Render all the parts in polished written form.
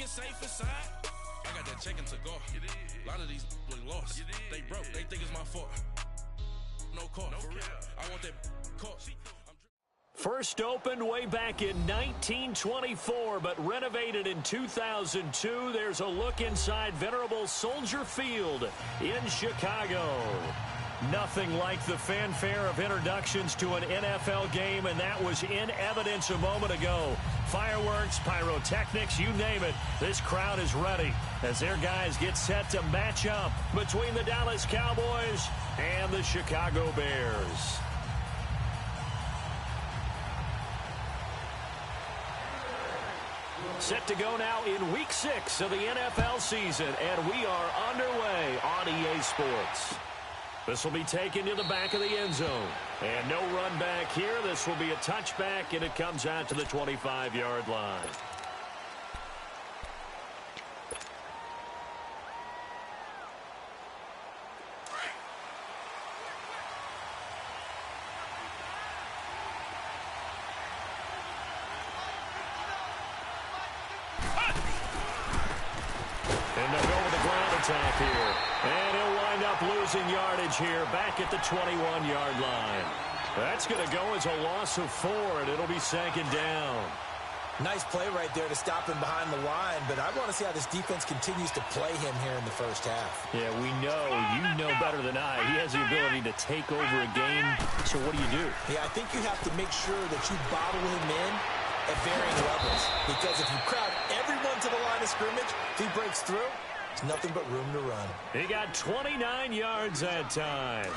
safe inside. I got that check-in to go. A lot of these look lost. They broke. They think it's my fault. No call. For real. I want that call. First opened way back in 1924, but renovated in 2002. There's a look inside venerable Soldier Field in Chicago. Nothing like the fanfare of introductions to an NFL game, and that was in evidence a moment ago. Fireworks, pyrotechnics, you name it. This crowd is ready as their guys get set to match up between the Dallas Cowboys and the Chicago Bears. Set to go now in Week 6 of the NFL season, and we are underway on EA Sports. This will be taken to the back of the end zone. And no run back here. This will be a touchback, and it comes out to the 25-yard line. And they'll go with the ground attack here. And he'll wind up losing yardage here back at the 21-yard line. That's going to go as a loss of 4, and it'll be second down. Nice play right there to stop him behind the line, but I want to see how this defense continues to play him here in the first half. Yeah, we know. You know better than I. He has the ability to take over a game, so what do you do? Yeah, I think you have to make sure that you bottle him in at varying levels, because if you crowd everyone to the line of scrimmage, if he breaks through, there's nothing but room to run. He got 29 yards that time.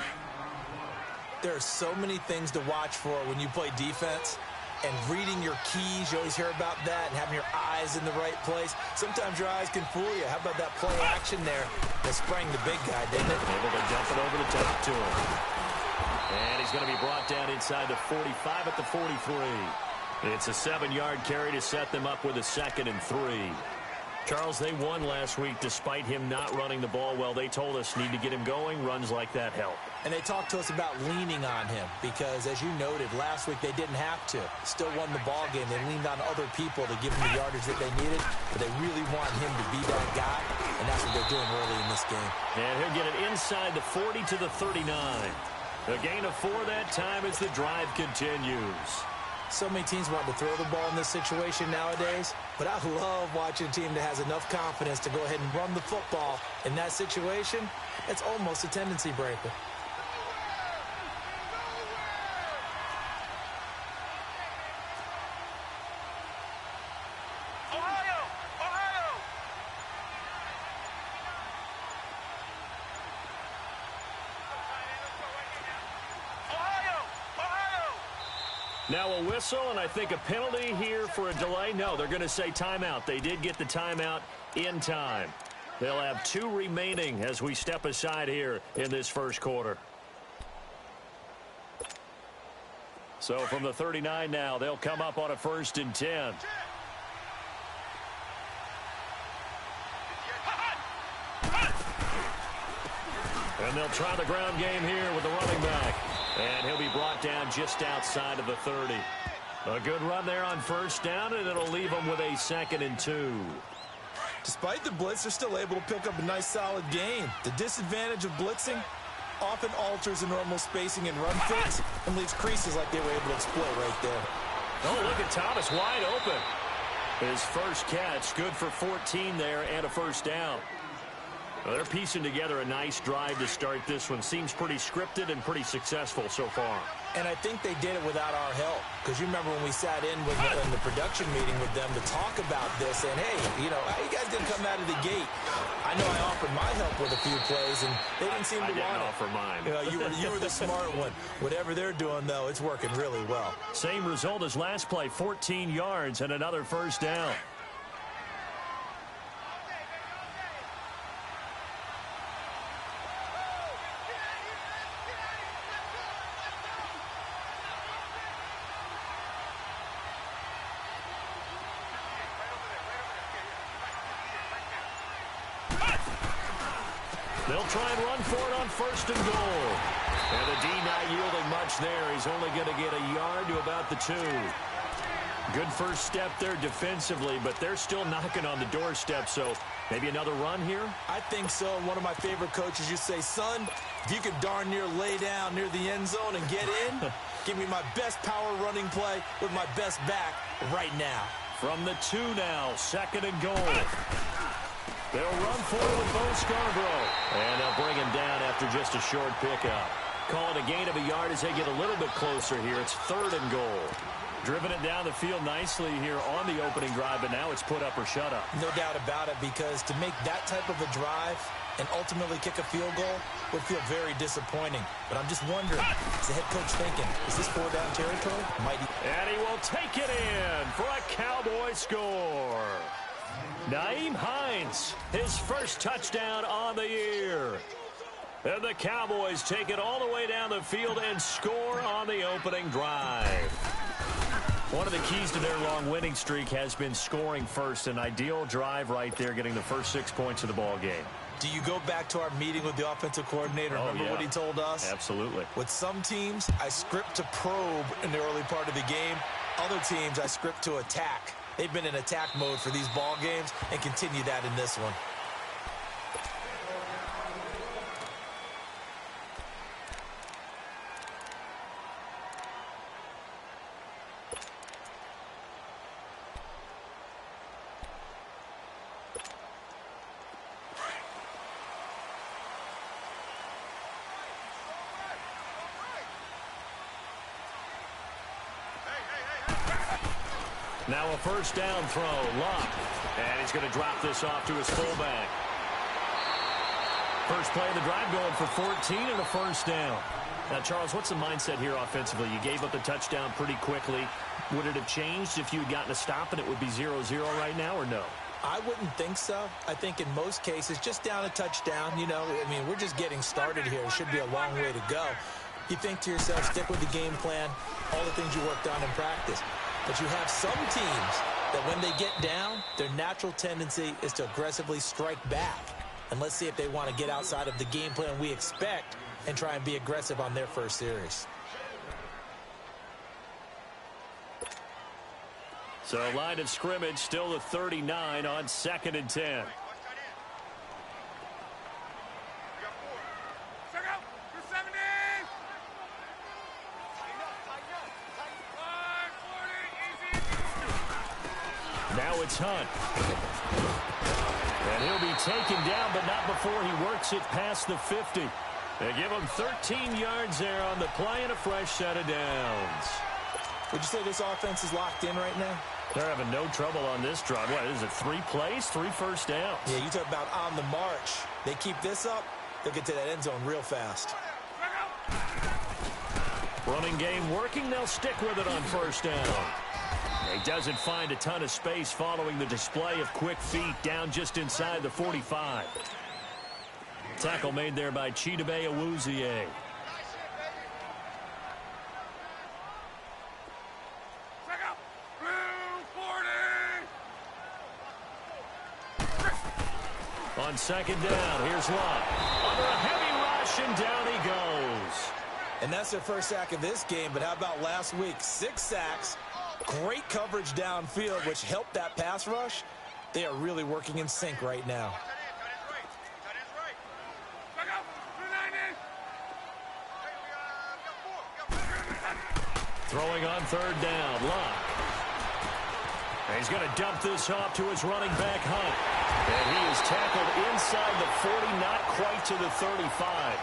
There are so many things to watch for when you play defense, and reading your keys, you always hear about that, and having your eyes in the right place. Sometimes your eyes can fool you. How about that play action there that sprang the big guy, didn't it? Able to dump it over the top to him. And he's going to be brought down inside the 45 at the 43. It's a 7-yard carry to set them up with a 2nd and 3. Charles, they won last week despite him not running the ball well. They told us need to get him going. Runs like that help. And they talked to us about leaning on him because, as you noted, last week they didn't have to. Still won the ball game. They leaned on other people to give them the yardage that they needed, but they really want him to be that guy, and that's what they're doing early in this game. And he'll get it inside the 40 to the 39. A gain of 4 that time as the drive continues. So many teams want to throw the ball in this situation nowadays, but I love watching a team that has enough confidence to go ahead and run the football. In that situation, it's almost a tendency breaker. Now a whistle, and I think a penalty here for a delay. No, they're going to say timeout. They did get the timeout in time. They'll have 2 remaining as we step aside here in this first quarter. So from the 39 now, they'll come up on a 1st and 10. And they'll try the ground game here with the running back. And he'll be brought down just outside of the 30. A good run there on 1st down, and it'll leave them with a 2nd and 2. Despite the blitz, they're still able to pick up a nice, solid gain. The disadvantage of blitzing often alters the normal spacing and run fits and leaves creases like they were able to exploit right there. Oh, look at Thomas wide open. His first catch, good for 14 there and a 1st down. Well, they're piecing together a nice drive to start this one. Seems pretty scripted and pretty successful so far. And I think they did it without our help. Because you remember when we sat in the production meeting with them to talk about this. And, hey, you know, how you guys going to come out of the gate? I know I offered my help with a few plays, and they didn't seem to want it. I didn't offer mine. You were the smart one. Whatever they're doing, though, it's working really well. Same result as last play, 14 yards and another 1st down. They'll try and run for it on 1st and goal. And the D not yielding much there. He's only going to get a yard to about the 2. Good first step there defensively, but they're still knocking on the doorstep, so maybe another run here? I think so. One of my favorite coaches used to say, son, if you could darn near lay down near the end zone and get in, give me my best power running play with my best back right now. From the 2 now, 2nd and goal. They'll run for it with Bo Scarborough. And they'll bring him down after just a short pickup. Call it a gain of a yard as they get a little bit closer here. It's 3rd and goal. Driven it down the field nicely here on the opening drive, but now it's put up or shut up. No doubt about it, because to make that type of a drive and ultimately kick a field goal would feel very disappointing. But I'm just wondering, is the head coach thinking, is this 4-down territory? And he will take it in for a Cowboy score. Nyheim Hines, his first touchdown on the year. And the Cowboys take it all the way down the field and score on the opening drive. One of the keys to their long winning streak has been scoring first. An ideal drive right there, getting the first 6 points of the ball game. Do you go back to our meeting with the offensive coordinator? Remember what he told us? Absolutely. With some teams, I script to probe in the early part of the game. Other teams, I script to attack. They've been in attack mode for these ball games and continue that in this one. Now a first down throw, Luck. And he's going to drop this off to his fullback. First play of the drive going for 14 and a first down. Now, Charles, what's the mindset here offensively? You gave up the touchdown pretty quickly. Would it have changed if you had gotten a stop and it would be 0-0 right now, or no? I wouldn't think so. I think in most cases, just down a touchdown, you know, I mean, we're just getting started here. It should be a long way to go. You think to yourself, stick with the game plan, all the things you worked on in practice. But you have some teams that when they get down, their natural tendency is to aggressively strike back. And let's see if they want to get outside of the game plan we expect and try and be aggressive on their first series. So line of scrimmage still the 39 on 2nd and 10. Now it's Hunt. And he'll be taken down, but not before he works it past the 50. They give him 13 yards there on the play and a fresh set of downs. Would you say this offense is locked in right now? They're having no trouble on this drive. What is it, 3 plays, 3 first downs? Yeah, you talk about on the march. They keep this up, they'll get to that end zone real fast. Running game working, they'll stick with it on first down. He doesn't find a ton of space following the display of quick feet down just inside the 45. Tackle made there by Chidobe Awuzie. On second down, here's Luck. Under a heavy rush, and down he goes. And that's their first sack of this game, but how about last week? 6 sacks. Great coverage downfield, which helped that pass rush. They are really working in sync right now. Throwing on third down, Luck. And he's going to dump this off to his running back, Hunt. And he is tackled inside the 40, not quite to the 35.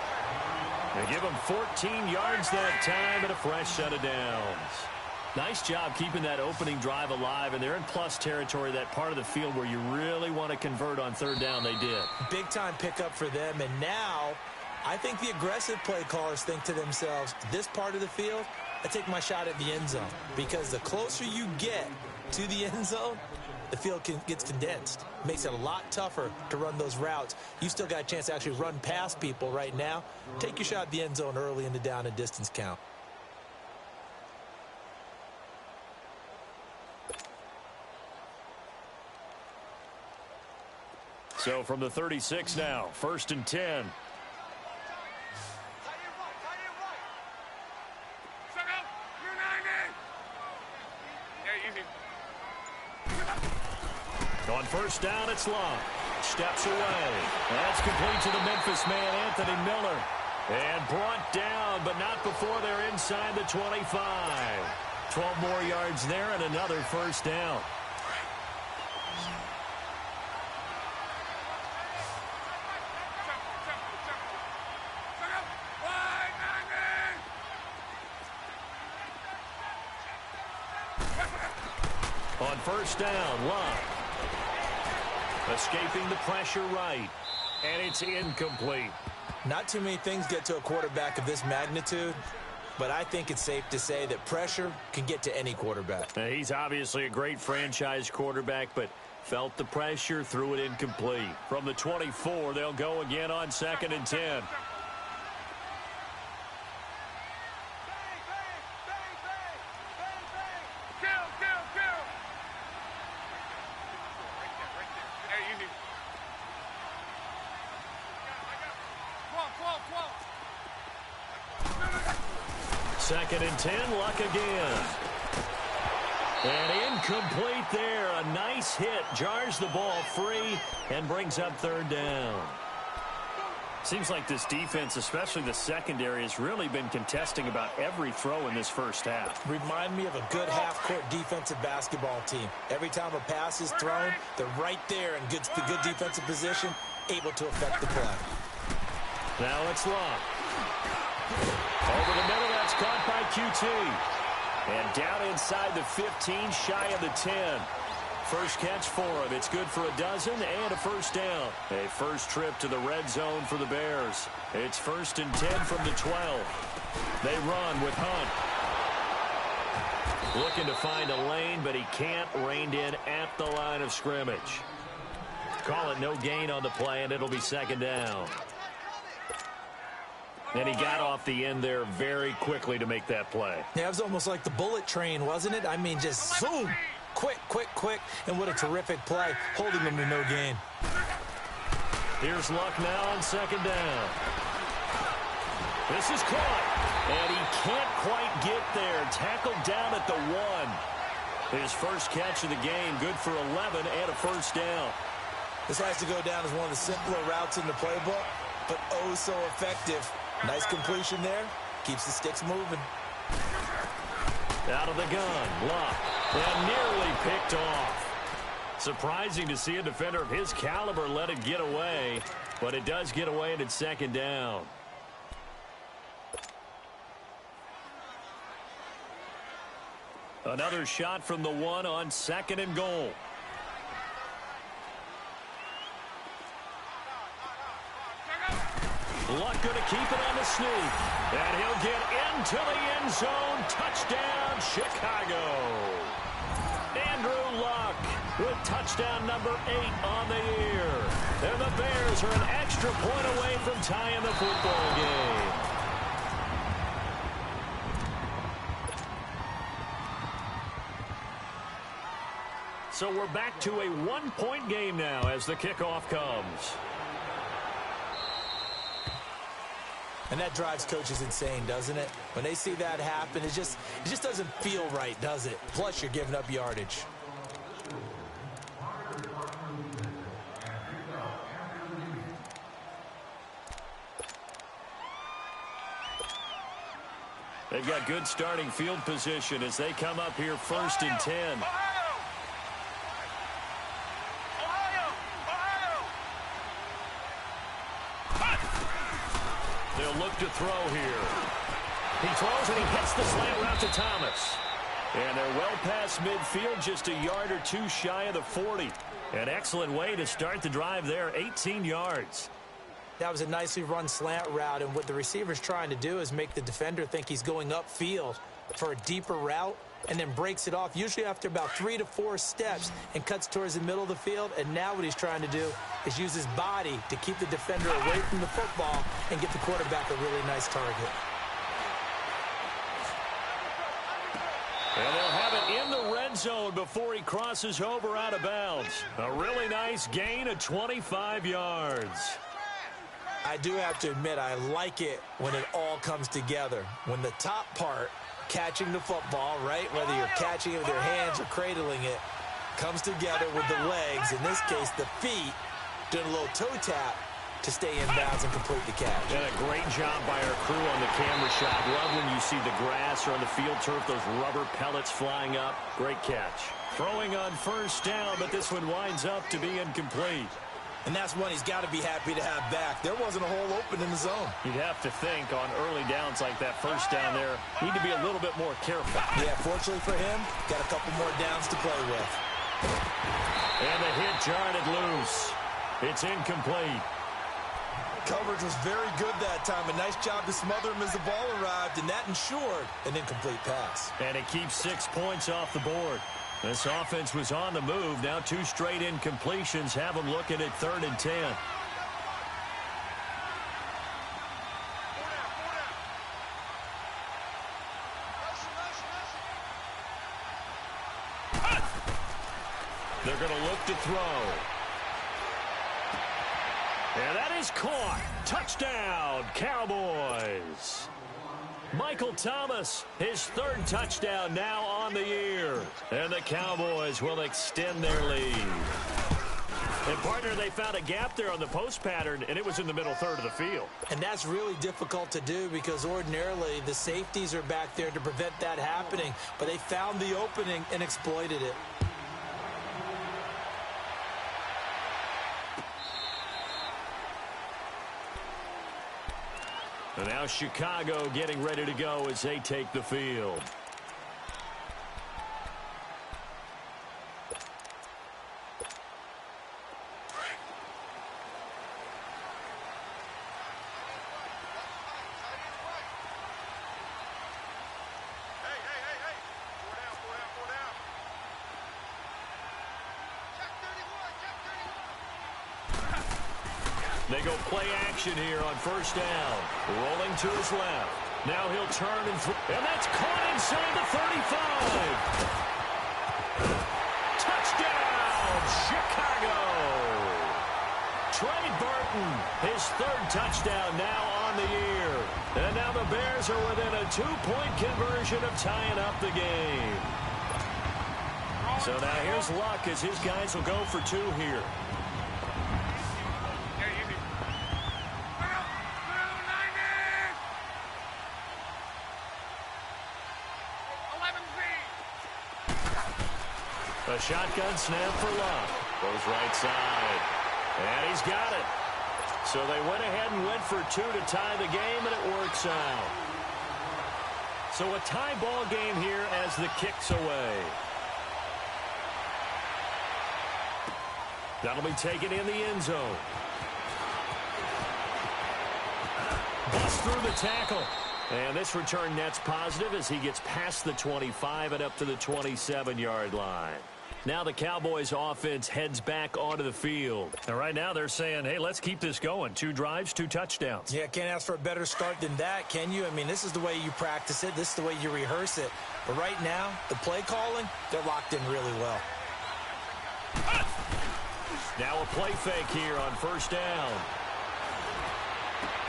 They give him 14 yards that time and a fresh set of downs. Nice job keeping that opening drive alive, and they're in plus territory, that part of the field where you really want to convert on third down. They did. Big-time pickup for them, and now I think the aggressive play callers think to themselves, this part of the field, I take my shot at the end zone, because the closer you get to the end zone, the field gets condensed. Makes it a lot tougher to run those routes. You still got a chance to actually run past people right now. Take your shot at the end zone early in the down and distance count. So from the 36 now, 1st and 10. Yeah, easy. first down, it's Love. Steps away. That's complete to the Memphis man, Anthony Miller. And brought down, but not before they're inside the 25. 12 more yards there and another first down. On first down, Love. Escaping the pressure right. And it's incomplete. Not too many things get to a quarterback of this magnitude, but I think it's safe to say that pressure can get to any quarterback. He's obviously a great franchise quarterback, but felt the pressure, threw it incomplete. From the 24, they'll go again on 2nd and 10. Second and 10, Luck again. And incomplete there. A nice hit. Jars the ball free and brings up third down. Seems like this defense, especially the secondary, has really been contesting about every throw in this first half. Remind me of a good half-court defensive basketball team. Every time a pass is thrown, they're right there in good defensive position, able to affect the play. Now it's Luck. Over the middle, that's caught by QT. And down inside the 15, shy of the 10. First catch for him. It's good for a dozen and a first down. A first trip to the red zone for the Bears. It's 1st and 10 from the 12. They run with Hunt. Looking to find a lane, but he can't. Reined in at the line of scrimmage. Call it no gain on the play, and it'll be 2nd down. And he got off the end there very quickly to make that play. Yeah, it was almost like the bullet train, wasn't it? I mean, just zoom. Quick, quick, quick. And what a terrific play, holding them to no gain. Here's Luck now on 2nd down. This is caught. And he can't quite get there. Tackled down at the 1. His first catch of the game, good for 11 and a first down. This has to go down as one of the simpler routes in the playbook, but oh so effective. Nice completion there. Keeps the sticks moving. Out of the gun, Luck. And nearly picked off. Surprising to see a defender of his caliber let it get away, but it does get away and it's 2nd down. Another shot from the 1 on 2nd and goal. Luck going to keep it on the sneak. And he'll get into the end zone. Touchdown, Chicago. Andrew Luck with touchdown number 8 on the year. And the Bears are an extra point away from tying the football game. So we're back to a 1-point game now as the kickoff comes. And that drives coaches insane, doesn't it? When they see that happen, it just doesn't feel right, does it? Plus, you're giving up yardage. They've got good starting field position as they come up here 1st and 10. They'll look to throw here. He throws and he hits the slant route to Thomas. And they're well past midfield, just a yard or two shy of the 40. An excellent way to start the drive there, 18 yards. That was a nicely run slant route, and what the receiver's trying to do is make the defender think he's going upfield for a deeper route and then breaks it off, usually after about 3 to 4 steps, and cuts towards the middle of the field. And now what he's trying to do is use his body to keep the defender away from the football and get the quarterback a really nice target. And they'll have it in the red zone before he crosses over out of bounds. A really nice gain of 25 yards. I do have to admit, I like it when it all comes together. When the top part, catching the football, right, whether you're catching it with your hands or cradling it, comes together with the legs, in this case the feet, doing a little toe tap to stay in bounds and complete the catch. And a great job by our crew on the camera shot. Love when you see the grass or on the field turf, those rubber pellets flying up. Great catch. Throwing on first down, but this one winds up to be incomplete. And that's one he's got to be happy to have back. There wasn't a hole open in the zone. You'd have to think on early downs like that first down there, need to be a little bit more careful. Yeah, fortunately for him, got a couple more downs to play with. And the hit jarred it loose. It's incomplete. Coverage was very good that time. A nice job to smother him as the ball arrived, and that ensured an incomplete pass. And it keeps 6 points off the board. This offense was on the move. Now 2 straight incompletions have them looking at 3rd and 10. They're going to look to throw. And that is caught. Touchdown, Cowboys. Michael Thomas, his 3rd touchdown now on the year. And the Cowboys will extend their lead. And, partner, they found a gap there on the post pattern, and it was in the middle 3rd of the field. And that's really difficult to do because ordinarily the safeties are back there to prevent that happening. But they found the opening and exploited it. And now Chicago getting ready to go as they take the field. They go play action here on first down. Rolling to his left. Now he'll turn and throw. And that's caught inside the 35. Touchdown, Chicago. Trey Burton, his 3rd touchdown now on the year. And now the Bears are within a 2-point conversion of tying up the game. So now here's Luck as his guys will go for 2 here. A shotgun snap for Luck. Goes right side. And he's got it. So they went ahead and went for 2 to tie the game, and it works out. So a tie ball game here as the kick's away. That'll be taken in the end zone. Bust through the tackle. And this return net's positive as he gets past the 25 and up to the 27-yard line. Now the Cowboys offense heads back onto the field. And right now they're saying, hey, let's keep this going. 2 drives, 2 touchdowns. Yeah, can't ask for a better start than that, can you? I mean, this is the way you practice it. This is the way you rehearse it. But right now, the play calling, they're locked in really well. Now a play fake here on first down.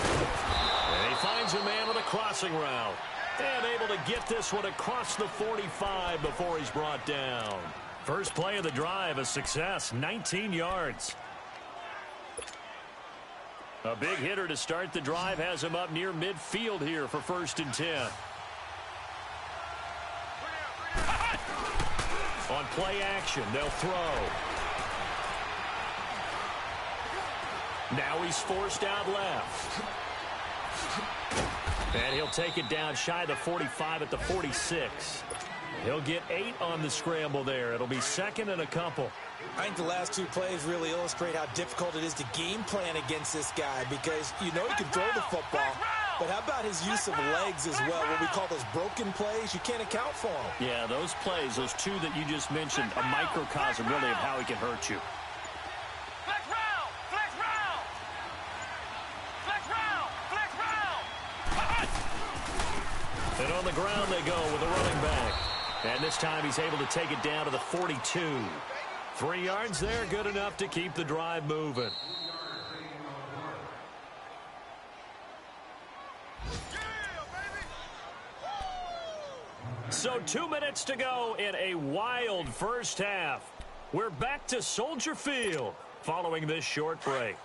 And he finds a man with a crossing route. And able to get this one across the 45 before he's brought down. First play of the drive, a success, 19 yards. A big hitter to start the drive has him up near midfield here for 1st and 10. On play action, they'll throw. Now he's forced out left. And he'll take it down shy of the 45 at the 46. He'll get 8 on the scramble there. It'll be 2nd and a couple. I think the last 2 plays really illustrate how difficult it is to game plan against this guy because you know he can throw the football, but how about his use of legs as well, what we call those broken plays? You can't account for them. Yeah, those plays, those 2 that you just mentioned, a microcosm really of how he can hurt you. Flex round! Flex round! Flex round! Flex round! And on the ground they go with a running back. And this time he's able to take it down to the 42. 3 yards there, good enough to keep the drive moving. So 2 minutes to go in a wild first half. We're back to Soldier Field following this short break.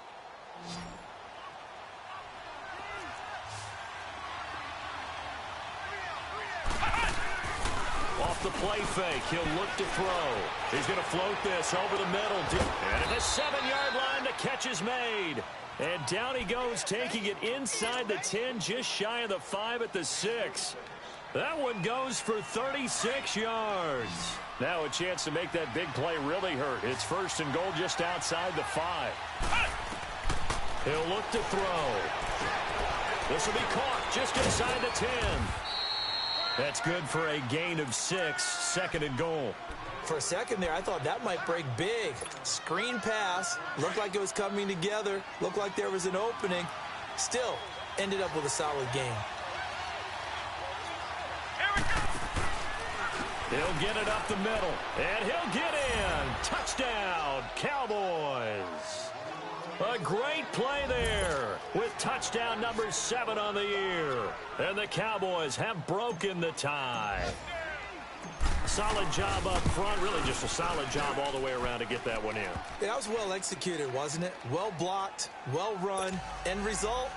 Off the play fake, he'll look to throw. He's going to float this over the middle. And at the 7-yard line, the catch is made. And down he goes, taking it inside the 10, just shy of the 5 at the 6. That one goes for 36 yards. Now a chance to make that big play really hurt. It's 1st and goal just outside the 5. He'll look to throw. This will be caught just inside the 10. That's good for a gain of 6, 2nd and goal. For a second there, I thought that might break big. Screen pass, looked like it was coming together, looked like there was an opening. Still, ended up with a solid gain. He'll get it up the middle, and he'll get in. Touchdown, Cowboys. A great play there with touchdown number 7 on the year. And the Cowboys have broken the tie. Solid job up front, really just a solid job all the way around to get that one in. Yeah, that was well executed, wasn't it? Well blocked, well run. End result,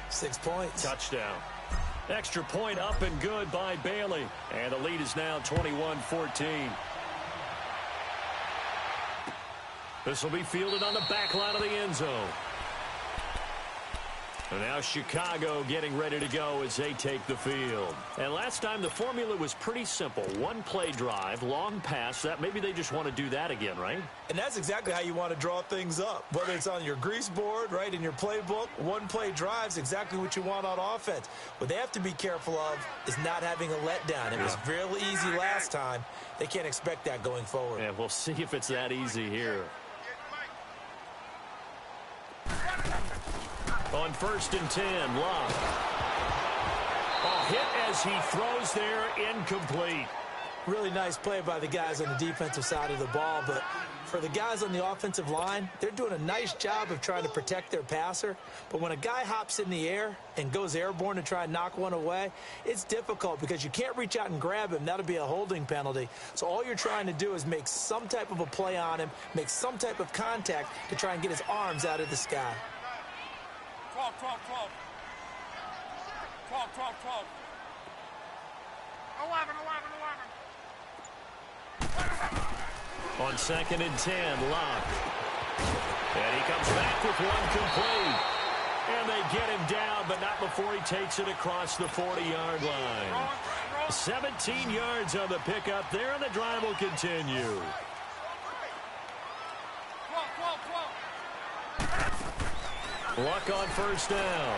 6 points. Touchdown. Extra point up and good by Bailey. And the lead is now 21-14. This will be fielded on the back line of the end zone. And now Chicago getting ready to go as they take the field. And last time the formula was pretty simple. 1-play drive, long pass. That maybe they just want to do that again, right? And that's exactly how you want to draw things up. Whether it's on your grease board, right, in your playbook, 1-play drive is exactly what you want on offense. What they have to be careful of is not having a letdown. It was real easy last time. They can't expect that going forward. And we'll see if it's that easy here. On 1st and 10, Locke. Hit as he throws there, incomplete. Really nice play by the guys on the defensive side of the ball, but for the guys on the offensive line, they're doing a nice job of trying to protect their passer. But when a guy hops in the air and goes airborne to try and knock one away, it's difficult because you can't reach out and grab him. That'll be a holding penalty. So all you're trying to do is make some type of a play on him, make some type of contact to try and get his arms out of the sky. 12, 12, 12. 12, 12, 12. 11, 11, 11. On 2nd and 10, Locke. And he comes back with one complete. And they get him down, but not before he takes it across the 40-yard line. 17 yards on the pickup there, and the drive will continue. 12, 12, 12. Luck on 1st down.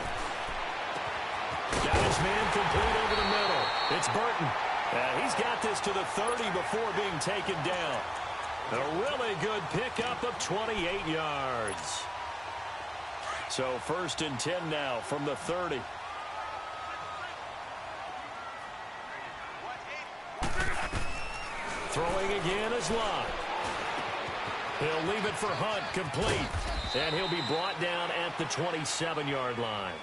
Got his man complete over the middle. It's Burton. And he's got this to the 30 before being taken down. A really good pickup of 28 yards. So 1st and 10 now from the 30. Throwing again is Locke. He'll leave it for Hunt, complete. And he'll be brought down at the 27-yard line.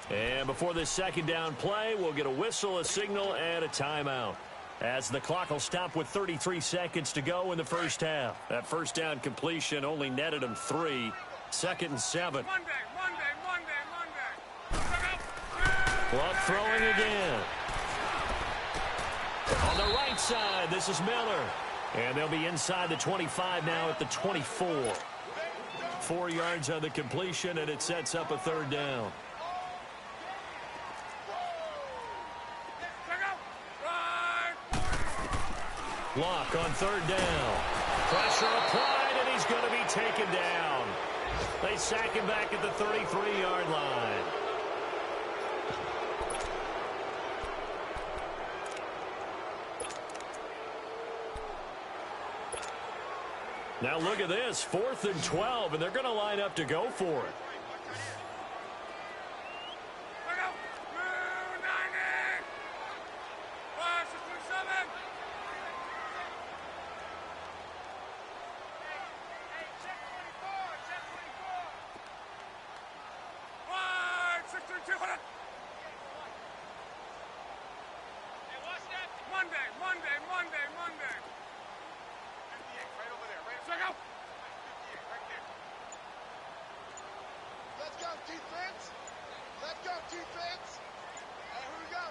And before this 2nd down play, we'll get a whistle, a signal, and a timeout. As the clock will stop with 33 seconds to go in the 1st half. That 1st down completion only netted him 3. 2nd and 7. Monday. Luck throwing again. On the right side, this is Miller. And they'll be inside the 25 now at the 24. 4 yards on the completion, and it sets up a 3rd down. Locke on 3rd down. Pressure applied, and he's going to be taken down. They sack him back at the 33-yard line. Now look at this, 4th and 12, and they're going to line up to go for it. Monday. defense. Let go, defense. All right, here we go.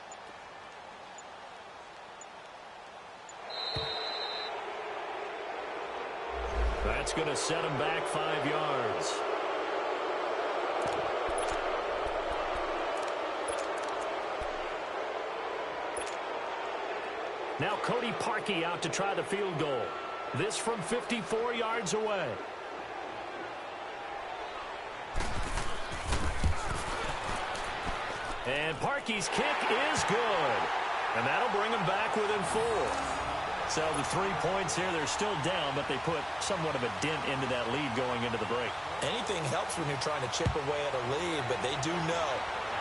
That's going to set him back 5 yards. Now Cody Parkey out to try the field goal. This from 54 yards away. And Parkey's kick is good. And that'll bring him back within 4. So the 3 points here, they're still down, but they put somewhat of a dent into that lead going into the break. Anything helps when you're trying to chip away at a lead, but they do know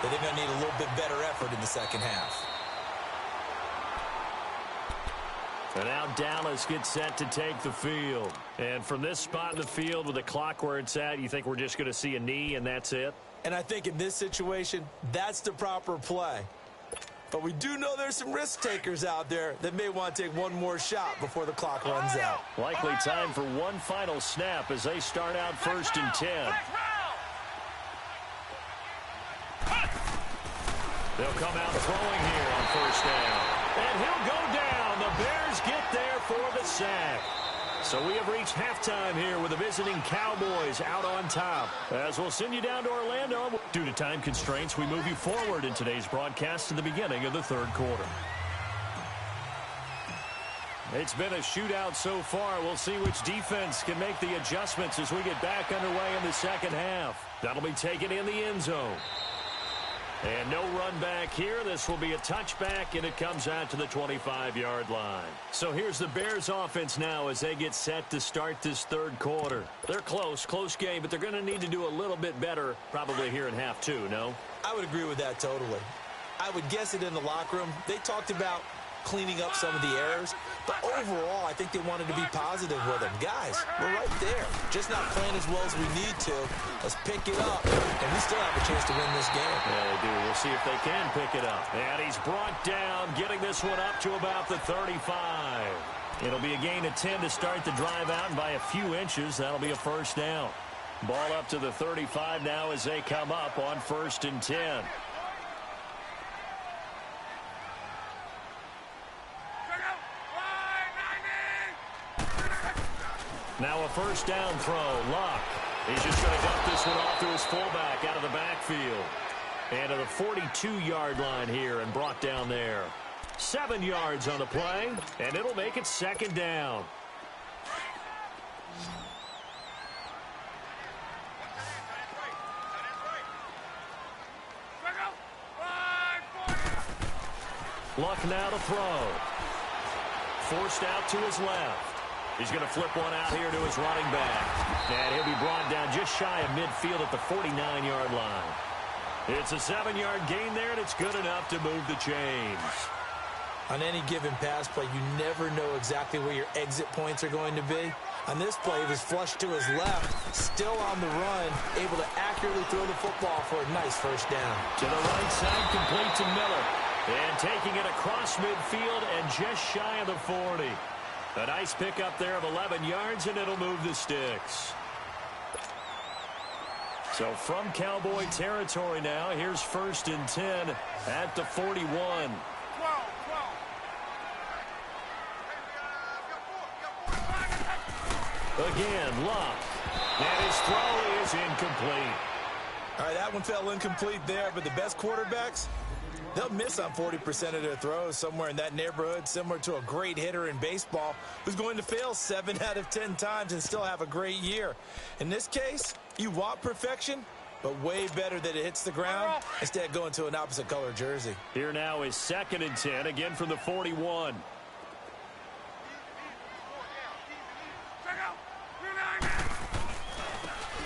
that they're going to need a little bit better effort in the second half. And now Dallas gets set to take the field. And from this spot in the field with the clock where it's at, you think we're just going to see a knee and that's it? And I think in this situation, that's the proper play. But we do know there's some risk takers out there that may want to take one more shot before the clock runs out. Likely time for one final snap as they start out 1st and 10. They'll come out throwing here on 1st down. And he'll go down. The Bears get there for the sack. So we have reached halftime here with the visiting Cowboys out on top. As we'll send you down to Orlando. Due to time constraints, we move you forward in today's broadcast to the beginning of the 3rd quarter. It's been a shootout so far. We'll see which defense can make the adjustments as we get back underway in the second half. That'll be taken in the end zone. And no run back here. This will be a touchback, and it comes out to the 25-yard line. So here's the Bears offense now as they get set to start this 3rd quarter. They're close game, but they're going to need to do a little bit better probably here in half 2, no? I would agree with that totally. I would guess it in the locker room. They talked about cleaning up some of the errors, but overall, I think they wanted to be positive with them. Guys, we're right there. Just not playing as well as we need to. Let's pick it up, and we still have a chance to win this game. Yeah, they do. We'll see if they can pick it up. And he's brought down, getting this one up to about the 35. It'll be a gain of 10 to start the drive out, and by a few inches, that'll be a 1st down. Ball up to the 35 now as they come up on 1st and 10. Now a 1st down throw. Luck. He's just going to dump this one off to his fullback out of the backfield. And to the 42-yard line here and brought down there. 7 yards on the play, and it'll make it 2nd down. Luck now to throw. Forced out to his left. He's going to flip one out here to his running back. And he'll be brought down just shy of midfield at the 49-yard line. It's a 7-yard gain there, and it's good enough to move the chains. On any given pass play, you never know exactly where your exit points are going to be. On this play, he was flushed to his left, still on the run, able to accurately throw the football for a nice 1st down. To the right side, complete to Miller. And taking it across midfield and just shy of the 40. A nice pickup there of 11 yards, and it'll move the sticks. So from Cowboy territory now, here's 1st and 10 at the 41. 12. Again, Luck. And his throw is incomplete. All right, that one fell incomplete there, but the best quarterbacks, they'll miss on 40% of their throws, somewhere in that neighborhood, similar to a great hitter in baseball who's going to fail 7 out of 10 times and still have a great year. In this case, you want perfection, but way better that it hits the ground instead of going to an opposite color jersey. Here now is 2nd and 10, again from the 41.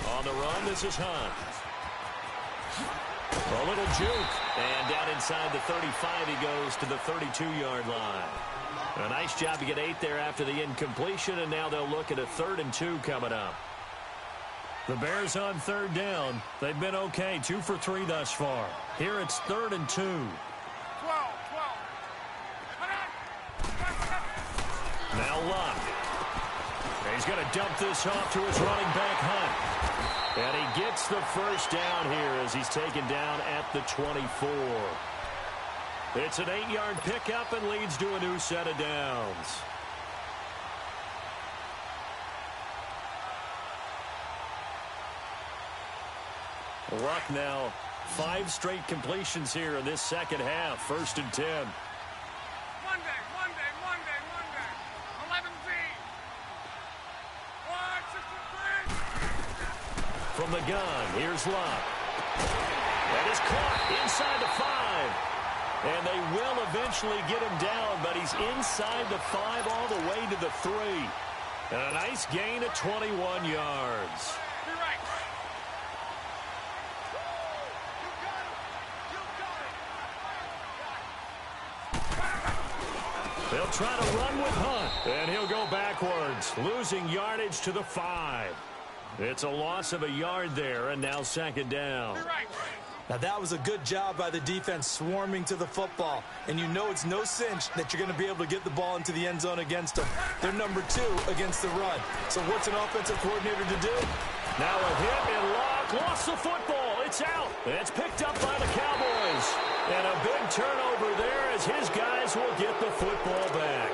On the run, this is Hunt. A little juke. And down inside the 35, he goes to the 32-yard line. A nice job to get 8 there after the incompletion, and now they'll look at a 3rd and 2 coming up. The Bears on 3rd down. They've been okay, 2 for 3 thus far. Here it's 3rd and 2. 12. Now Luck. He's going to dump this off to his running back, Hunt. And he gets gets the first down here as he's taken down at the 24. It's an 8-yard pickup and leads to a new set of downs. Luck now, 5 straight completions here in this second half. 1st and 10. Monday. 11-Z. 163. From the gun, here's Luck. That is caught inside the 5. And they will eventually get him down, but he's inside the 5 all the way to the 3. And a nice gain of 21 yards. Be right. They'll try to run with Hunt, and he'll go backwards, losing yardage to the 5. It's a loss of a yard there, and now 2nd down. Be right. Now, that was a good job by the defense swarming to the football. And you know it's no cinch that you're going to be able to get the ball into the end zone against them. They're number 2 against the run. So what's an offensive coordinator to do? Now a hit and Luck lost the football. It's out. It's picked up by the Cowboys. And a big turnover there as his guys will get the football back.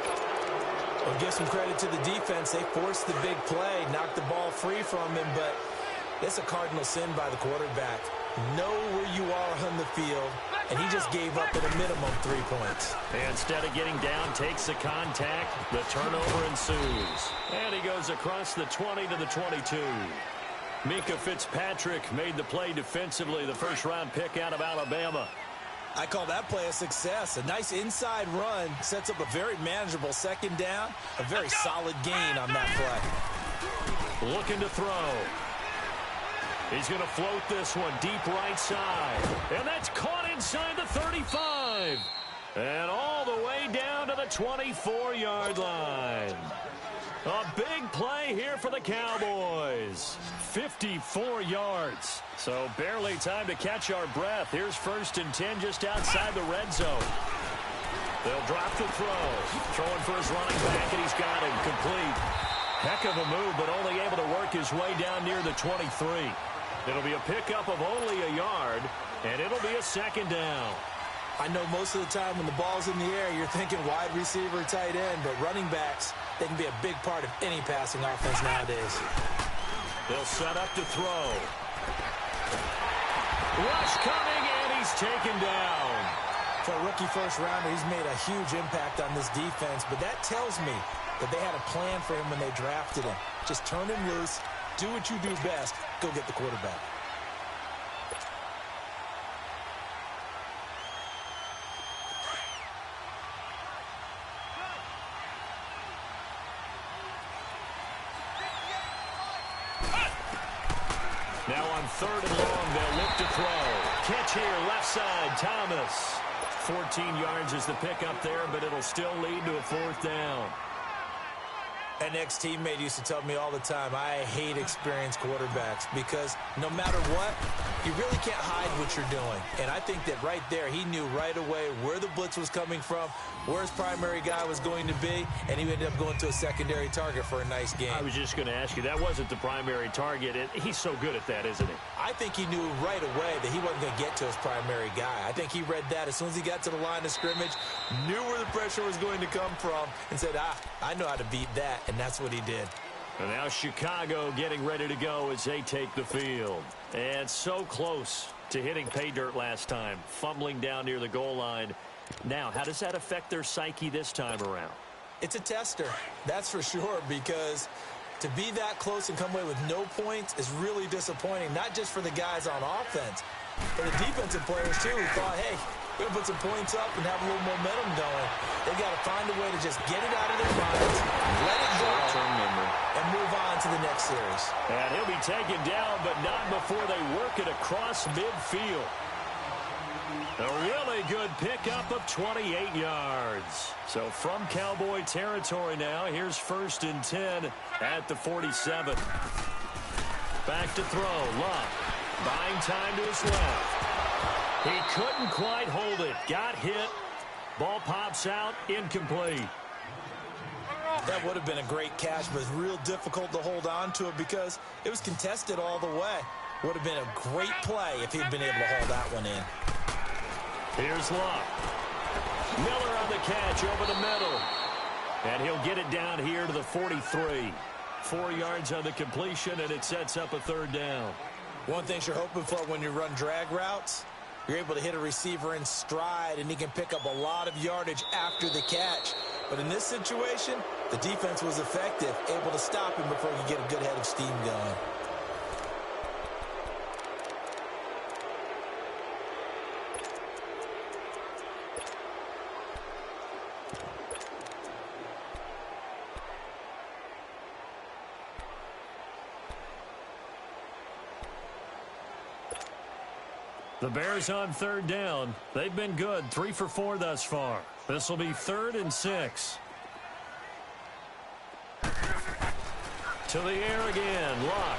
Well, give some credit to the defense. They forced the big play, knocked the ball free from him, but it's a cardinal sin by the quarterback. Know where you are on the field, and he just gave up at a minimum 3 points. Instead of getting down, takes the contact. The turnover ensues. And he goes across the 20 to the 22. Mika Fitzpatrick made the play defensively, the first-round pick out of Alabama. I call that play a success. A nice inside run sets up a very manageable 2nd down. A very solid gain on that play. Looking to throw. He's going to float this one deep right side. And that's caught inside the 35. And all the way down to the 24-yard line. A big play here for the Cowboys. 54 yards. So barely time to catch our breath. Here's 1st and 10 just outside the red zone. They'll drop the throw. Throwing for his running back, and he's got him complete. Heck of a move, but only able to work his way down near the 23. It'll be a pickup of only a yard, and it'll be a 2nd down. I know most of the time when the ball's in the air, you're thinking wide receiver, tight end, but running backs, they can be a big part of any passing offense nowadays. They'll set up to throw. Rush coming, and he's taken down. For a rookie first-rounder, he's made a huge impact on this defense, but that tells me that they had a plan for him when they drafted him. Just turn him loose, do what you do best, go get the quarterback. Now on 3rd and long, they'll look to throw. Catch here, left side, Thomas. 14 yards is the pickup there, but it'll still lead to a 4th down. An ex-teammate used to tell me all the time, I hate experienced quarterbacks because no matter what, you really can't hide what you're doing. And I think that right there, he knew right away where the blitz was coming from, where his primary guy was going to be, and he ended up going to a secondary target for a nice game. I was just going to ask you, that wasn't the primary target. He's so good at that, isn't he? I think he knew right away that he wasn't going to get to his primary guy. I think he read that as soon as he got to the line of scrimmage, knew where the pressure was going to come from, and said, I know how to beat that. And that's what he did. And now Chicago getting ready to go as they take the field. And so close to hitting pay dirt last time, fumbling down near the goal line. Now, how does that affect their psyche this time around? It's a tester, that's for sure, because to be that close and come away with no points is really disappointing, not just for the guys on offense, for the defensive players, too, who thought, hey, we're going to put some points up and have a little momentum going. They got to find a way to just get it out of their minds, let it go, and move on to the next series. And he'll be taken down, but not before they work it across midfield. A really good pickup of 28 yards. So from Cowboy territory now, here's 1st and 10 at the 47. Back to throw, Luck. Buying time to his left. He couldn't quite hold it. Got hit. Ball pops out. Incomplete. That would have been a great catch, but it's real difficult to hold on to it because it was contested all the way. Would have been a great play if he'd been able to hold that one in. Here's Luck. Miller on the catch over the middle. And he'll get it down here to the 43. 4 yards on the completion, and it sets up a third down. One thing you're hoping for when you run drag routes, you're able to hit a receiver in stride, and he can pick up a lot of yardage after the catch. But in this situation, the defense was effective, able to stop him before he could get a good head of steam going. The Bears on third down. They've been good, 3 for 4 thus far. This will be 3rd and 6. To the air again, Luck.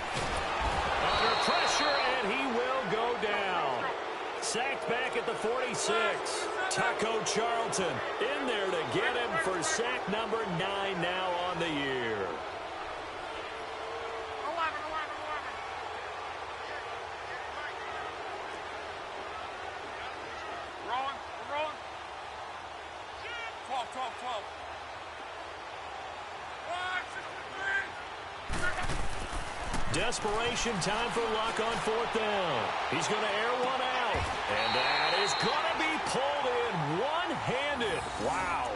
Under pressure, and he will go down. Sacked back at the 46. Taco Charlton in there to get him for sack number 9 now on the year. Desperation time for Luck on 4th down. He's going to air one out. And that is going to be pulled in one-handed. Wow.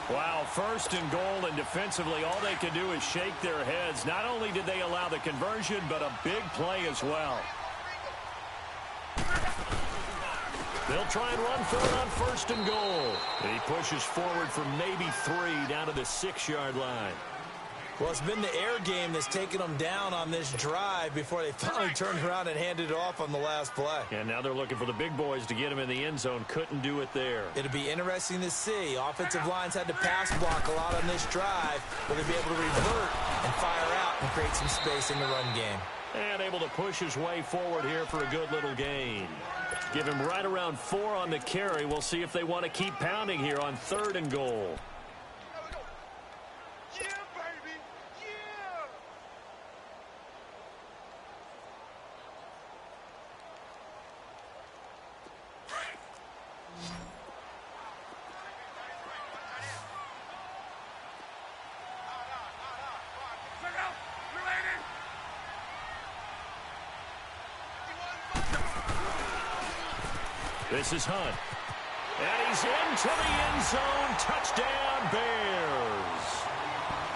Wow, 1st and goal, and defensively all they can do is shake their heads. Not only did they allow the conversion, but a big play as well. They'll try and run for it on 1st and goal. And he pushes forward for maybe 3 down to the 6-yard line. Well, it's been the air game that's taken them down on this drive before they finally turned around and handed it off on the last play. And now they're looking for the big boys to get him in the end zone. Couldn't do it there. It'll be interesting to see. Offensive lines had to pass block a lot on this drive. Will they be able to revert and fire out and create some space in the run game? And able to push his way forward here for a good little gain. Give him right around 4 on the carry. We'll see if they want to keep pounding here on 3rd and goal. This is Hunt. And he's into the end zone. Touchdown, Bears.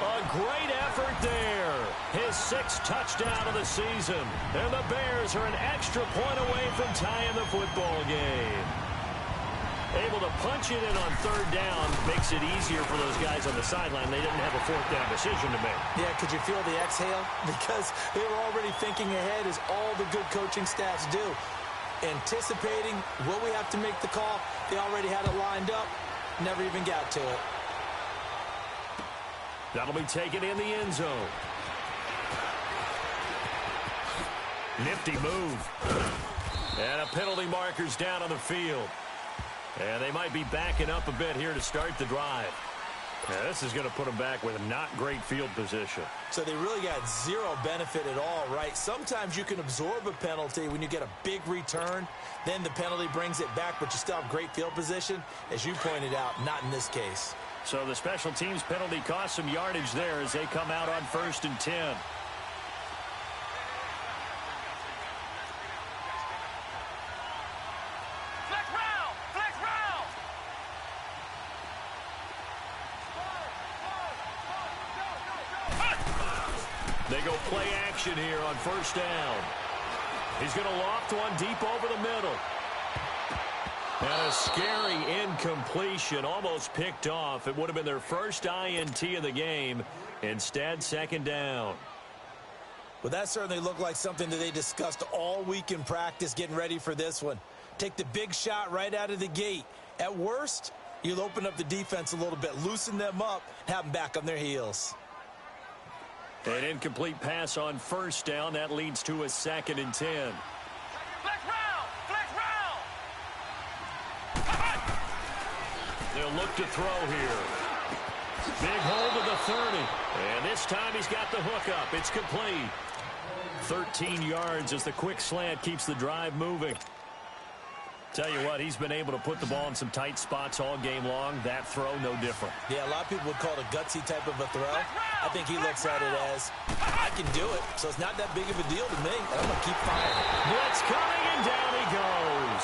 A great effort there. His 6th touchdown of the season. And the Bears are an extra point away from tying the football game. Able to punch it in on 3rd down makes it easier for those guys on the sideline. They didn't have a 4th down decision to make. Yeah, could you feel the exhale? Because they were already thinking ahead, as all the good coaching staffs do. Anticipating, will we have to make the call? They already had it lined up. Never even got to it. That'll be taken in the end zone. Nifty move. And a penalty marker's down on the field. And they might be backing up a bit here to start the drive. Yeah, this is going to put them back with not great field position. So they really got zero benefit at all, right? Sometimes you can absorb a penalty when you get a big return. Then the penalty brings it back, but you still have great field position. As you pointed out, not in this case. So the special teams penalty cost some yardage there as they come out on 1st and 10. They go play action here on 1st down. He's going to loft one deep over the middle. And a scary incompletion, almost picked off. It would have been their first INT of the game. Instead, 2nd down. Well, that certainly looked like something that they discussed all week in practice getting ready for this one. Take the big shot right out of the gate. At worst, you'll open up the defense a little bit, loosen them up, have them back on their heels. An incomplete pass on 1st down. That leads to a 2nd and 10. Flex round! Flex round! They'll look to throw here. Big hold of the 30. And this time he's got the hook up. It's complete. 13 yards as the quick slant keeps the drive moving. Tell you what, he's been able to put the ball in some tight spots all game long. That throw, no different. Yeah, a lot of people would call it a gutsy type of a throw. I think he looks at it as, I can do it, so it's not that big of a deal to me, and I'm going to keep firing. Blitz coming, and down he goes.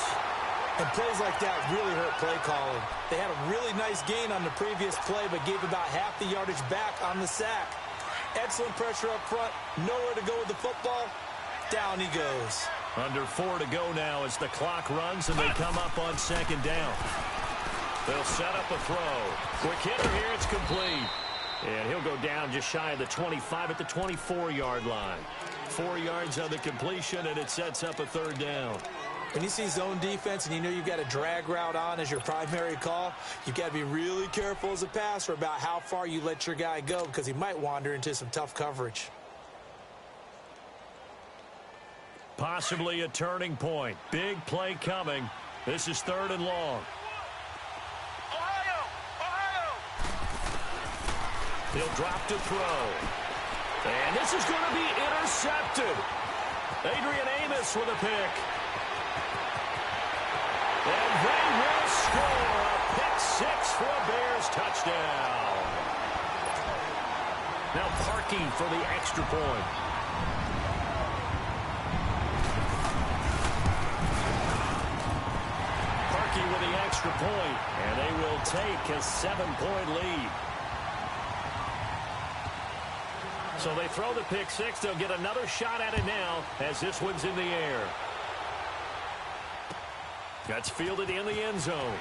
And plays like that really hurt play calling. They had a really nice gain on the previous play, but gave about half the yardage back on the sack. Excellent pressure up front, nowhere to go with the football. Down he goes. Under 4 to go now as the clock runs and they come up on second down. They'll set up a throw. Quick hitter here, it's complete. And he'll go down just shy of the 25 at the 24-yard line. 4 yards on the completion, and it sets up a third down. When you see zone defense and you know you've got a drag route on as your primary call, you've got to be really careful as a passer about how far you let your guy go because he might wander into some tough coverage. Possibly a turning point. Big play coming. This is 3rd and long. Ohio! He'll drop to throw. And this is going to be intercepted. Adrian Amos with a pick. And they will score a pick 6 for a Bears touchdown. Now Parkey for the extra point. With the extra point, and they will take a 7-point lead. So they throw the pick 6. They'll get another shot at it now as this one's in the air. That's fielded in the end zone.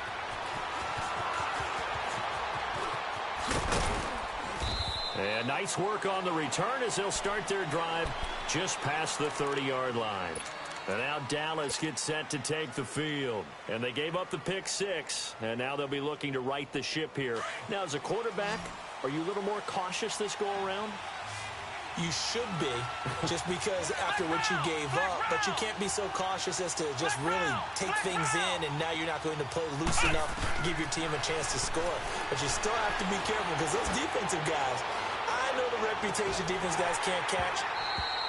And nice work on the return as they'll start their drive just past the 30-yard line. And now Dallas gets set to take the field. And they gave up the pick 6. And now they'll be looking to right the ship here. Now, as a quarterback, are you a little more cautious this go-around? You should be, just because after what you gave up. But you can't be so cautious as to just really take things in, and now you're not going to play loose enough to give your team a chance to score. But you still have to be careful because those defensive guys, I know the reputation defense guys can't catch.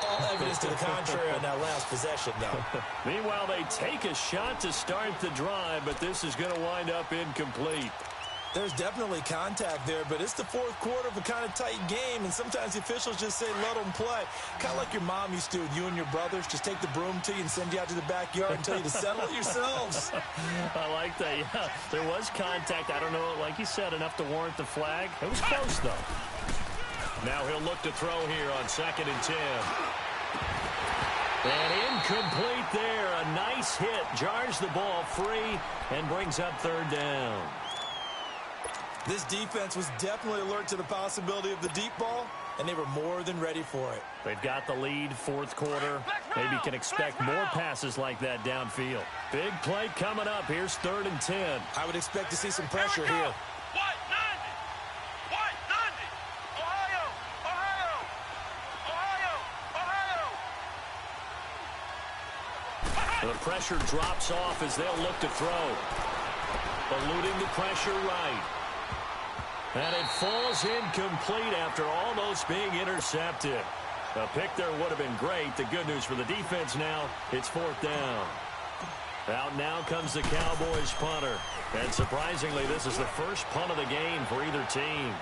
All evidence to the contrary on that last possession, though. Meanwhile, they take a shot to start the drive, but this is going to wind up incomplete. There's definitely contact there, but it's the 4th quarter of a kind of tight game, and sometimes the officials just say, let them play. Kind of like your mom used to with you and your brothers. Just take the broom to you and send you out to the backyard and tell you to settle it yourselves. I like that, yeah. There was contact. I don't know, like you said, enough to warrant the flag. It was close, though. Now he'll look to throw here on 2nd and 10. And incomplete there. A nice hit. Jars the ball free and brings up 3rd down. This defense was definitely alert to the possibility of the deep ball, and they were more than ready for it. They've got the lead, 4th quarter. Maybe can expect more passes like that downfield. Big play coming up. Here's 3rd and 10. I would expect to see some pressure here. The pressure drops off as they'll look to throw. Eluding the pressure right. And it falls incomplete after almost being intercepted. A pick there would have been great. The good news for the defense now, it's 4th down. Out now comes the Cowboys punter. And surprisingly, this is the first punt of the game for either team.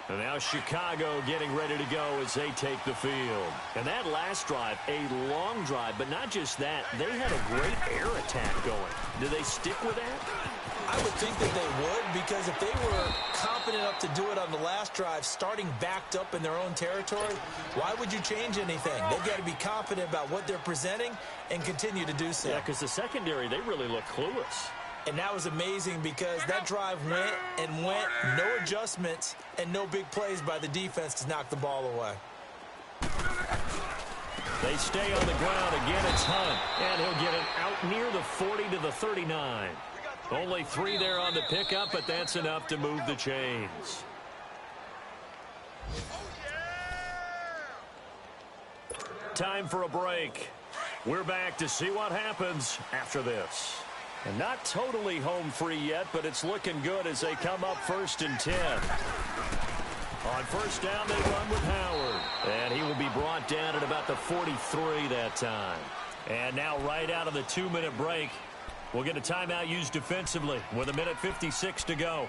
And now Chicago getting ready to go as they take the field. And that last drive, a long drive, but not just that. They had a great air attack going. Do they stick with that? I would think that they would, because if they were confident enough to do it on the last drive, starting backed up in their own territory, why would you change anything? They've got to be confident about what they're presenting and continue to do so. Yeah, because the secondary, they really look clueless. And that was amazing because that drive went and went, no adjustments, and no big plays by the defense to knock the ball away. They stay on the ground. Again, it's Hunt. And he'll get it out near the 40 to the 39. Only 3 there on the pickup, but that's enough to move the chains. time for a break. We're back to see what happens after this. And not totally home free yet, but it's looking good as they come up 1st and 10. On first down, they run with Howard. And he will be brought down at about the 43 that time. And now right out of the 2-minute break, we'll get a timeout used defensively with 1:56 to go.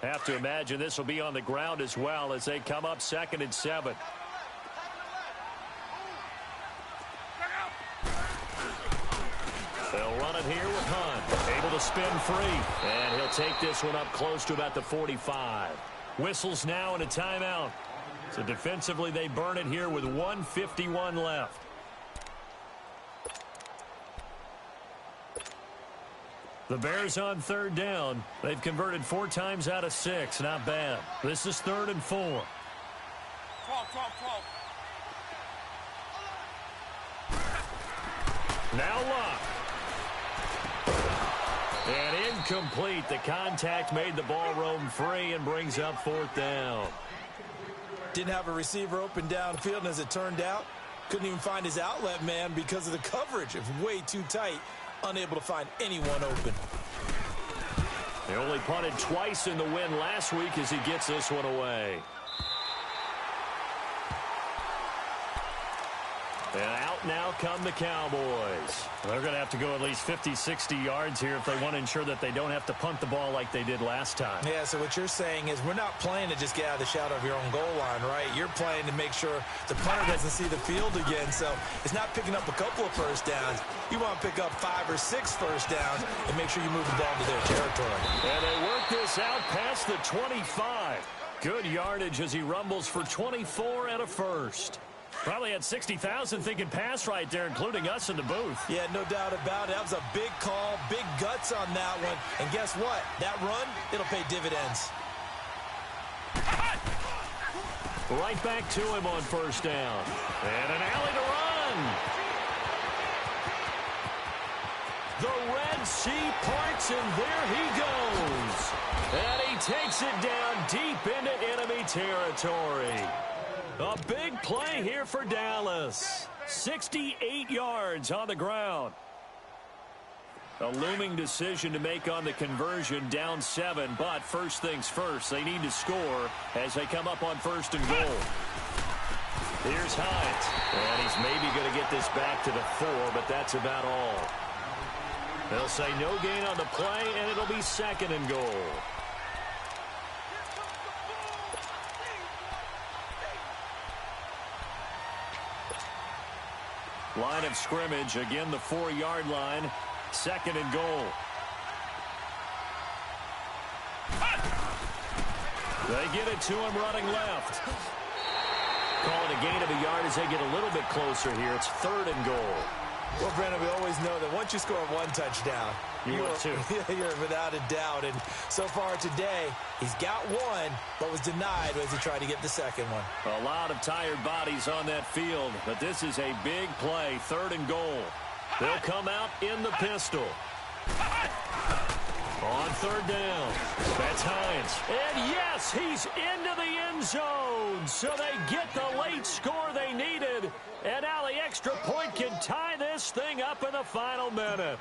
Have to imagine this will be on the ground as well as they come up 2nd and 7. They'll run it here with Hunt. Able to spin free. And he'll take this one up close to about the 45. Whistles now and a timeout. So defensively they burn it here with 1:51 left. The Bears on 3rd down. They've converted 4 times out of 6. Not bad. This is 3rd and 4. 12. Now Luck. And incomplete. The contact made the ball roam free and brings up 4th down. Didn't have a receiver open downfield, and as it turned out, couldn't even find his outlet man because of the coverage. It was way too tight. Unable to find anyone open. They only punted twice in the win last week as he gets this one away. And out now come the Cowboys. They're going to have to go at least 50, 60 yards here if they want to ensure that they don't have to punt the ball like they did last time. Yeah, so what you're saying is we're not playing to just get out of the shadow of your own goal line, right? You're playing to make sure the punter doesn't see the field again. So it's not picking up a couple of first downs. You want to pick up 5 or 6 first downs and make sure you move the ball to their territory. And they work this out past the 25. Good yardage as he rumbles for 24 and a first. Probably had 60,000 thinking pass right there, including us in the booth. Yeah, no doubt about it. That was a big call, big guts on that one. And guess what? That run, it'll pay dividends. Right back to him on first down. And an alley to run. The Red Sea parts, and there he goes. And he takes it down deep into enemy territory. A big play here for Dallas. 68 yards on the ground. A looming decision to make on the conversion, down 7. But first things first, they need to score as they come up on 1st and goal. Here's Hyatt. And he's maybe going to get this back to the 4, but that's about all. They'll say no gain on the play, and it'll be 2nd and goal. Line of scrimmage, again the 4-yard line, 2nd and goal. They get it to him running left. Call it a gain of a yard as they get a little bit closer here. It's 3rd and goal. Well, Brandon, we always know that once you score 1 touchdown, you're 2. You're without a doubt. And so far today, he's got 1, but was denied as he tried to get the 2nd one. A lot of tired bodies on that field, but this is a big play, 3rd and goal. They'll come out in the pistol. On 3rd down, that's Hines. And yes, he's into the end zone. So they get the late score they needed. And now the extra point can tie this thing up in the final minute.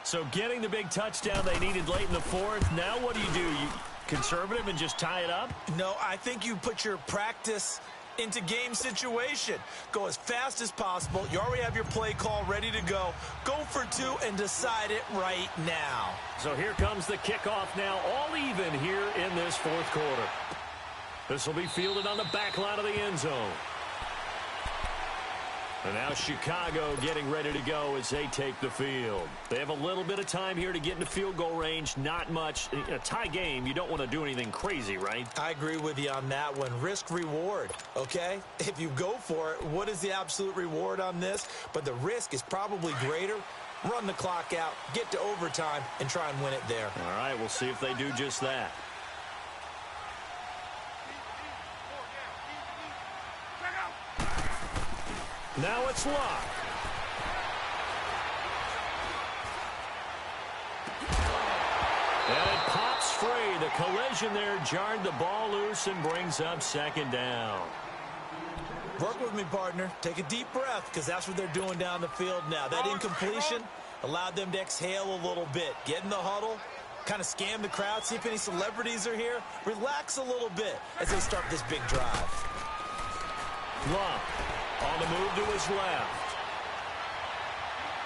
So getting the big touchdown they needed late in the 4th. Now what do? You conservative and just tie it up? No, I think you put your practice into game situation. Go as fast as possible. You already have your play call ready to go. Go for 2 and decide it right now. So here comes the kickoff now, all even here in this 4th quarter. This will be fielded on the back line of the end zone. And now Chicago getting ready to go as they take the field. They have a little bit of time here to get into field goal range. Not much. In a tie game, you don't want to do anything crazy, right? I agree with you on that one. Risk reward, okay? If you go for it, what is the absolute reward on this? But the risk is probably greater. Run the clock out, get to overtime, and try and win it there. All right, we'll see if they do just that. Now it's Luck. And it pops free. The collision there jarred the ball loose and brings up second down. Work with me, partner. Take a deep breath, because that's what they're doing down the field now. That incompletion allowed them to exhale a little bit. Get in the huddle, kind of scan the crowd, see if any celebrities are here. Relax a little bit as they start this big drive. Luck on the move to his left.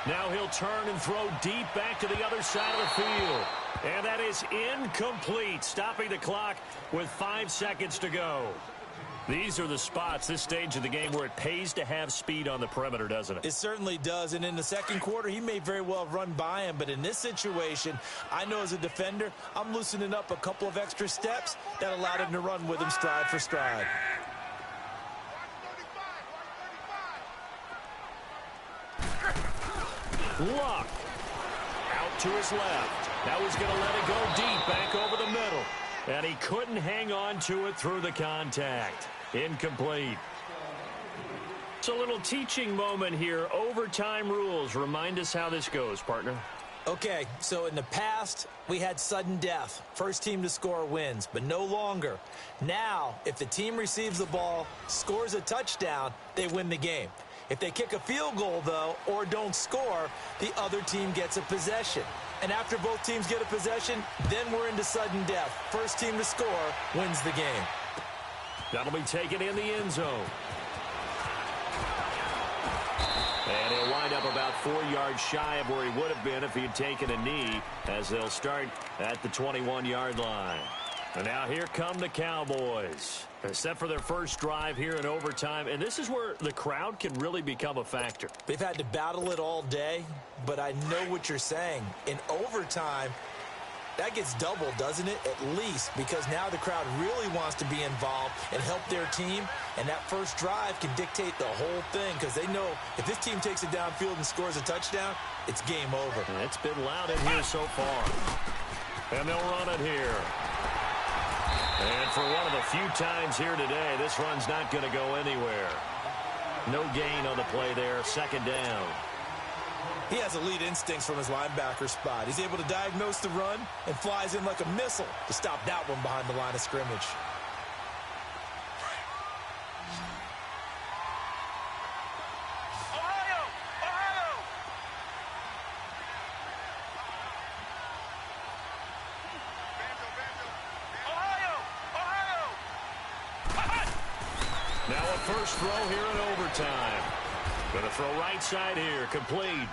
Now he'll turn and throw deep back to the other side of the field. And that is incomplete, stopping the clock with 5 seconds to go. These are the spots, this stage of the game, where it pays to have speed on the perimeter, doesn't it? It certainly does, and in the second quarter, he may very well run by him, but in this situation, I know as a defender, I'm loosening up a couple of extra steps that allowed him to run with him stride for stride. Luck out to his left. Now he's going to let it go deep back over the middle. And he couldn't hang on to it through the contact. Incomplete. It's a little teaching moment here. Overtime rules. Remind us how this goes, partner. Okay, so in the past, we had sudden death. First team to score wins, but no longer. Now, if the team receives the ball, scores a touchdown, they win the game. If they kick a field goal, though, or don't score, the other team gets a possession. And after both teams get a possession, then we're into sudden death. First team to score wins the game. That'll be taken in the end zone. And he'll wind up about 4 yards shy of where he would have been if he had taken a knee, as they'll start at the 21-yard line. And now here come the Cowboys. They're set for their first drive here in overtime, and this is where the crowd can really become a factor. They've had to battle it all day, but I know what you're saying. In overtime, that gets doubled, doesn't it? At least, because now the crowd really wants to be involved and help their team, and that first drive can dictate the whole thing, because they know if this team takes it downfield and scores a touchdown, it's game over. And it's been loud in here so far. And they'll run it here. And for one of the few times here today, this run's not going to go anywhere. No gain on the play there, second down. He has elite instincts from his linebacker spot. He's able to diagnose the run and flies in like a missile to stop that one behind the line of scrimmage. Ohio! Ohio! Ohio! Ohio! Now a first throw here in overtime. Going to throw right side here, complete.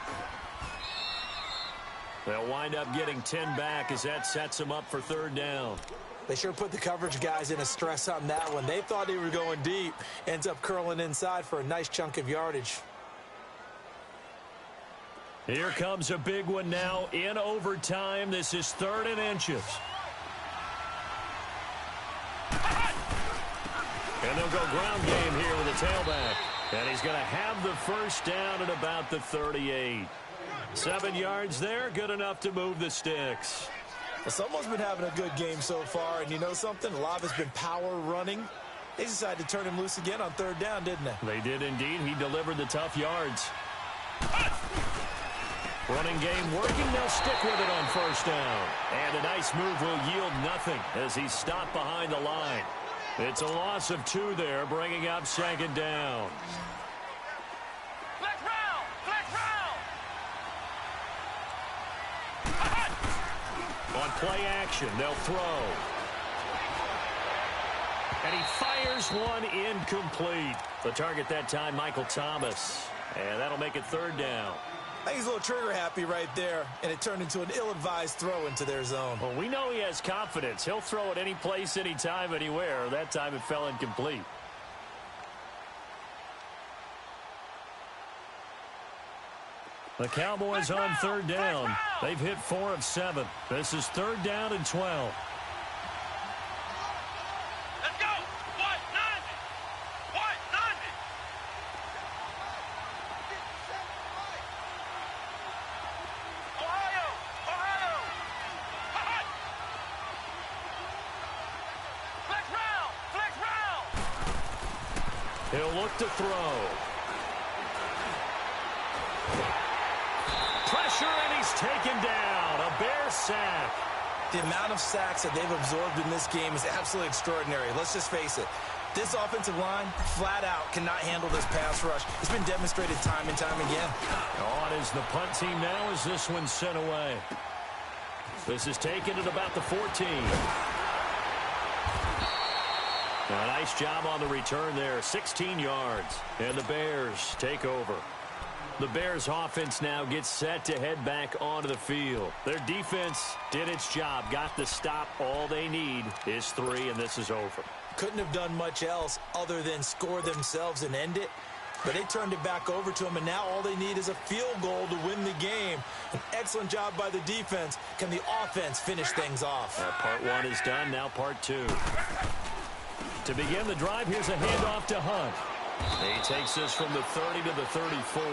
They'll wind up getting 10 back as that sets them up for third down. They sure put the coverage guys in a stress on that one. They thought they were going deep. Ends up curling inside for a nice chunk of yardage. Here comes a big one now in overtime. This is 3rd and inches. And they'll go ground game here with a tailback. And he's going to have the first down at about the 38. 7 yards there, good enough to move the sticks. Well, someone's been having a good game so far, and you know something? A lot of it's been power running. They decided to turn him loose again on 3rd down, didn't they? They did indeed. He delivered the tough yards. Running game working. They'll stick with it on 1st down. And a nice move will yield nothing as he's stopped behind the line. It's a loss of 2 there, bringing up 2nd down. Flex round! Flex round! On play action, they'll throw. And he fires one incomplete. The target that time, Michael Thomas. And that'll make it 3rd down. I think he's a little trigger happy right there, and it turned into an ill-advised throw into their zone. Well, we know he has confidence. He'll throw it any place, anytime, anywhere. That time it fell incomplete. The Cowboys on 3rd down. They've hit 4 of 7. This is 3rd down and 12. Let's go! What? 90! What? 90! Ohio! Ohio! Flex round! Flex round! He'll look to throw. Pressure, and he's taken down. A Bear sack. The amount of sacks that they've absorbed in this game is absolutely extraordinary. Let's just face it. This offensive line, flat out, cannot handle this pass rush. It's been demonstrated time and time again. On is the punt team now as this one's sent away. This is taken at about the 14. A nice job on the return there, 16 yards. And the Bears take over. The Bears offense now gets set to head back onto the field. Their defense did its job, got the stop. All they need is 3, and this is over. Couldn't have done much else other than score themselves and end it. But they turned it back over to them, and now all they need is a field goal to win the game. An excellent job by the defense. Can the offense finish things off? Part 1 is done, now part 2. To begin the drive, here's a handoff to Hunt. He takes this from the 30 to the 34.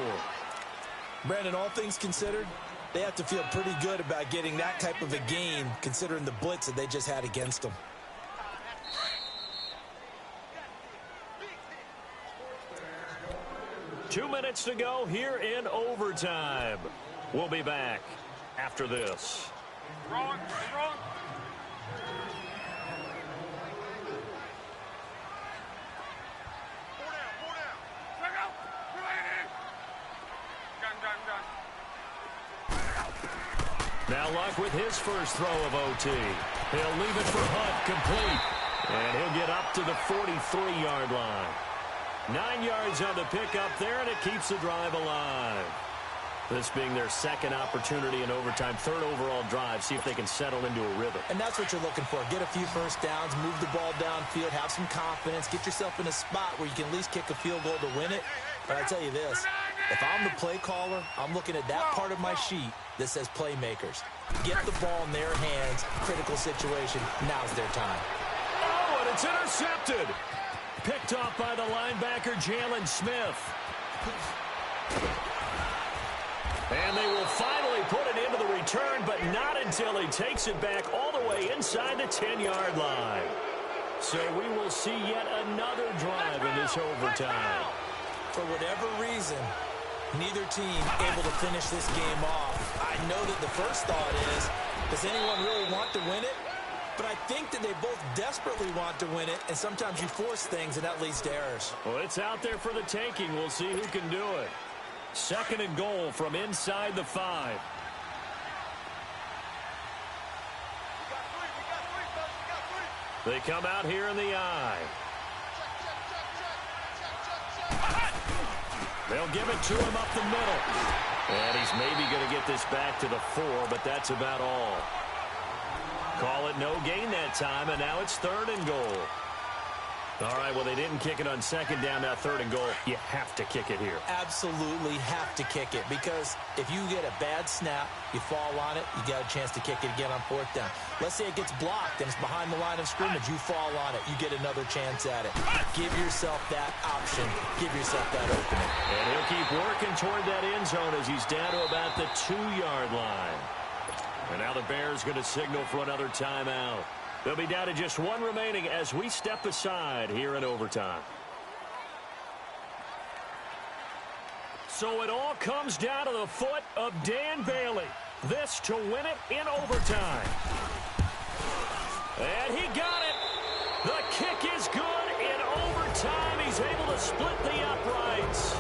Brandon, all things considered, they have to feel pretty good about getting that type of a gain, considering the blitz that they just had against them. Two minutes to go here in overtime. We'll be back after this. Wrong. Now Luck with his first throw of OT. He'll leave it for Hunt, complete. And he'll get up to the 43-yard line. 9 yards on the pickup there, and it keeps the drive alive. This being their second opportunity in overtime, third overall drive, see if they can settle into a rhythm. And that's what you're looking for. Get a few first downs, move the ball downfield, have some confidence, get yourself in a spot where you can at least kick a field goal to win it. But I tell you this, if I'm the play caller, I'm looking at that part of my sheet that says playmakers. Get the ball in their hands, critical situation, now's their time. Oh, and it's intercepted. Picked off by the linebacker, Jalen Smith. And they will finally put it into the return, but not until he takes it back all the way inside the 10-yard line. So we will see yet another drive in this overtime. For whatever reason, neither team able to finish this game off. I know that the first thought is, does anyone really want to win it? But I think that they both desperately want to win it, and sometimes you force things, and that leads to errors. Well, it's out there for the taking. We'll see who can do it. Second and goal from inside the 5. They come out here in the I. They'll give it to him up the middle. And he's maybe going to get this back to the 4, but that's about all. Call it no gain that time, and now it's third and goal. All right, well, they didn't kick it on second down, now third and goal. You have to kick it here. Absolutely have to kick it, because if you get a bad snap, you fall on it, you got a chance to kick it again on fourth down. Let's say it gets blocked and it's behind the line of scrimmage. You fall on it, you get another chance at it. Give yourself that option. Give yourself that opening. And he'll keep working toward that end zone as he's down to about the 2-yard line. And now the Bears going to signal for another timeout. They'll be down to just one remaining as we step aside here in overtime. So it all comes down to the foot of Dan Bailey. This to win it in overtime. And he got it. The kick is good in overtime. He's able to split the uprights.